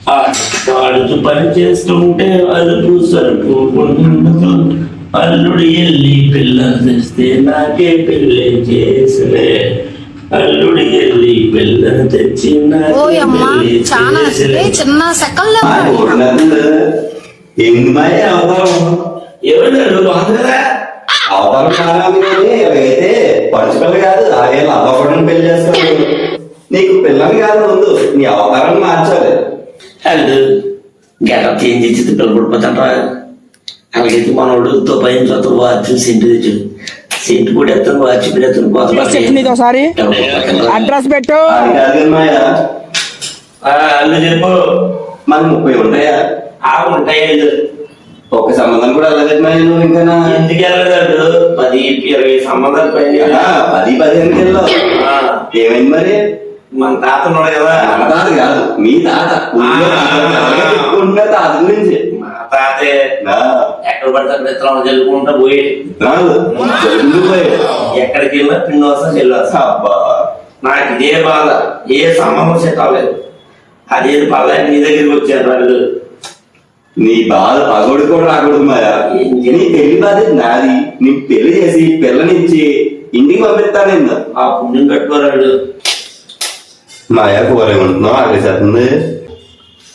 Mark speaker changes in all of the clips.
Speaker 1: ఆడుతూ పని చేస్తుంటే అలుపు సరుపు ఉండదు. అల్లుడు ఎల్లి పిల్లని తెస్తే నాకే పెళ్ళి చేసలే. అల్లుడు ఎల్లి పిల్లని తెచ్చి
Speaker 2: చిన్న సెకండ్
Speaker 1: ఎవరు బాగుంది కదా.
Speaker 3: అవతారం కావాలి కానీ అయితే పడుచుకలు కాదు ఆరేళ్ళు అవ్వకుండా పెళ్లి చేస్తాడు. నీకు పిల్లని కాదు ముందు నీ అవతారాన్ని మార్చాలి.
Speaker 1: అల్లుడు గెటప్ చేంజ్ చేసి పిల్లలు పడిపోతాంట్రా. అలాగైతే మనోడు దుబాయ్ చోత వాచ్ సెంటు తెచ్చు. సెంటు కూడా ఎత్తాను, వాచ్ కూడా ఎత్తాను.
Speaker 4: ఒకసారి అడ్రస్ పెట్టు.
Speaker 1: అల్లు చెప్పు.
Speaker 3: మనకు 30 ఉంటాయా?
Speaker 1: ఉంటాయి.
Speaker 3: ఒక సంబంధం కూడా వెళ్ళలేదు నువ్వు. ఇంకా
Speaker 1: ఎందుకు వెళ్ళలేదు? 10-20 సంబంధాలు పైన
Speaker 3: 10-15 వెళ్ళావు. ఏమైంది మరి?
Speaker 1: మన తాత ఉన్నాడు కదా.
Speaker 3: మన తాత కాదు మీ తాత. ఉన్న తాత గురించి.
Speaker 1: మా తాతే ఎక్కడ పడితే విత్తనాలు చల్లుకుంటా పోయి ఎక్కడికి వెళ్ళినా పిండి వస్తా చెల్లి. నాకు ఇదే బాధ. ఏ సంబంధం సెట్ అవ్వలేదు. అదేది పర్లే నీ దగ్గరికి వచ్చారు వాళ్ళు.
Speaker 3: నీ బాధ పగోడు కూడా రాకూడదు మాయా. నీ పెళ్లి బాధ్యత నాది. నీ పెళ్లి చేసి పిల్లనిచ్చి ఇంటికి పంపిస్తాను.
Speaker 1: ఆ పుణ్యం కట్టుకోరాడు.
Speaker 3: మాయా కూర ఏమంటున్నావు? ఆకలిసేస్తుంది.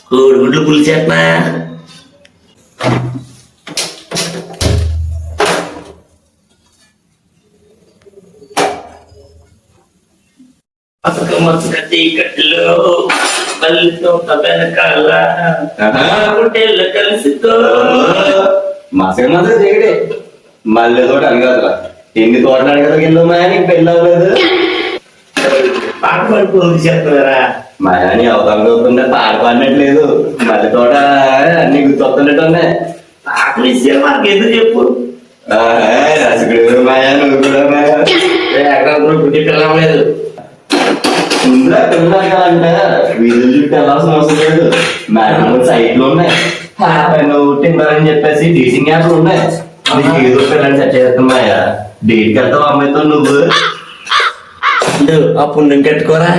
Speaker 1: కోడిగుడ్లు పులిచేట్నా? కట్టిలో మల్లితో వెనకాల కలిసితో
Speaker 3: మసగ మసగ చేయడే మళ్ళీ తోట అనగలరా. ఎన్ని తోటలు అడగలకి వెళ్ళావు మాయా? నీకు పెళ్ళి అవ్వలేదు.
Speaker 1: పాట పడిపోతుంది చెప్తున్నారా?
Speaker 3: మాయాని అవతారం అవుతుండే పాట పాడినట్లేదు. మళ్ళీ తోట అన్ని గుర్తొస్తున్నట్టు ఉన్నాయి.
Speaker 1: పాట విషయం మాకు ఎందుకు చెప్పు.
Speaker 3: రసగుడు మాయా, నువ్వు కూడా మాయా.
Speaker 1: ఎక్కడ పుట్టి పిల్లలేదు.
Speaker 3: ముందుగా పిల్లలంటే వీధుల చుట్టూ వెళ్ళాల్సిన అవసరం లేదు. మేడం సైట్లు ఉన్నాయి. టిండర్ అని చెప్పేసి డేటింగ్ యాప్లు ఉన్నాయి. నీకు ఏదో పిల్లలు సెట్ చేస్తున్నాయా? డేట్కి వెళ్తావు అమ్మాయితో నువ్వు.
Speaker 1: ఆ పుణ్యం కట్టుకోరా.